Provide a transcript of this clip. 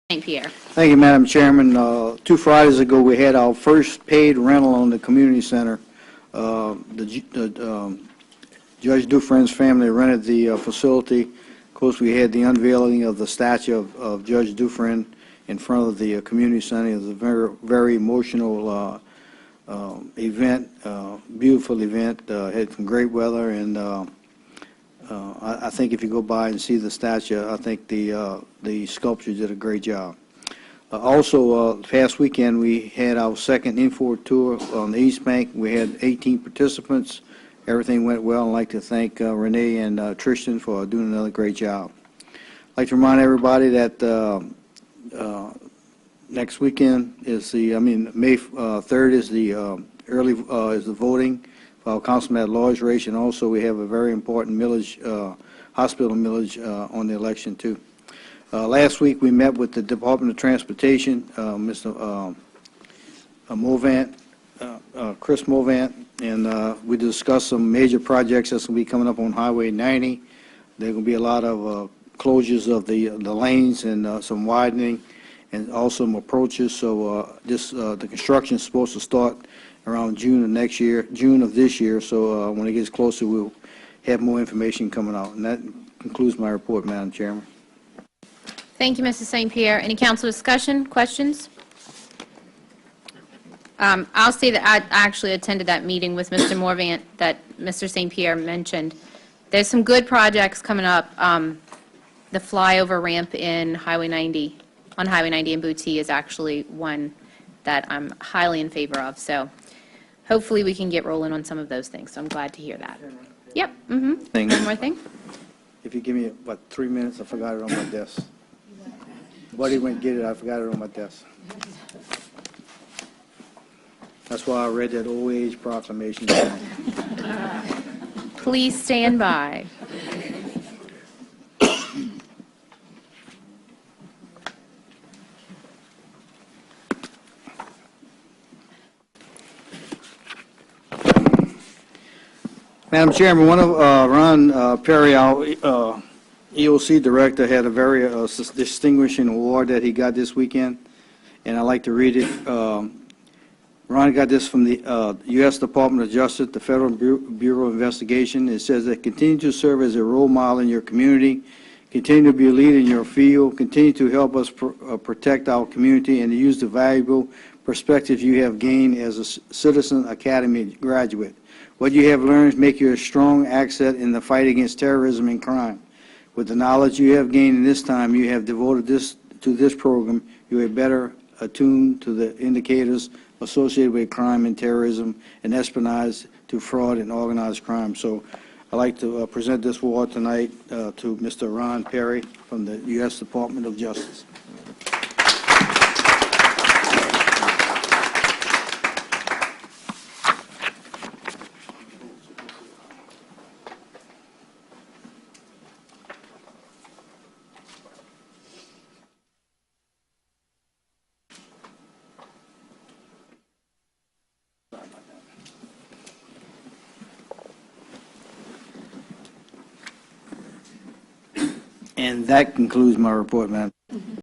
St. Pierre. Thank you, Madam Chairman. 2 Fridays ago, we had our first paid rental on the community center. Judge Dufresne's family rented the facility. Of course, we had the unveiling of the statue of Judge Dufresne in front of the community center. It was a very, very emotional event, beautiful event. Had some great weather, and I think if you go by and see the statue, I think the sculpture did a great job. Also, past weekend, we had our second Infor tour on the East Bank. We had 18 participants. Everything went well. I'd like to thank Renee and Tristan for doing another great job. I'd like to remind everybody that next weekend is May 3rd is the is the voting for our councilman at large race, and also we have a very important millage, hospital millage on the election too. Last week we met with the Department of Transportation, Mr. Movant, Chris Movant, and we discussed some major projects that's going to be coming up on Highway 90. There are going to be a lot of closures of the lanes and some widening, and also some approaches. So the construction is supposed to start around June of next year, June of this year. So when it gets closer, we'll have more information coming out. And that concludes my report, Madam Chairman. Thank you, Mrs. St. Pierre. Any council discussion, questions? I'll say that I actually attended that meeting with Mr. Morvant that Mr. St. Pierre mentioned. There's some good projects coming up. The flyover ramp in Highway 90, on Highway 90 in Booty is actually one that I'm highly in favor of. So hopefully we can get rolling on some of those things. So I'm glad to hear that. Yep. One more thing. If you give me, 3 minutes, I forgot it on my desk. Buddy went get it, I forgot it on my desk. That's why I read that old age proclamation. Please stand by. Madam Chairman, one of Ron Perry, our EOC director, had a very distinguishing award that he got this weekend, and I'd like to read it. Ron got this from the U.S. Department of Justice, the Federal Bureau of Investigation. It says that continue to serve as a role model in your community, continue to be a leader in your field, continue to help us protect our community, and to use the valuable perspective you have gained as a Citizen Academy graduate. What you have learned make you a strong asset in the fight against terrorism and crime. With the knowledge you have gained in this time you have devoted to this program, you are better attuned to the indicators associated with crime and terrorism and espionage to fraud and organized crime. So I'd like to present this award tonight to Mr. Ron Perry from the U.S. Department of Justice. And that concludes my report, ma'am.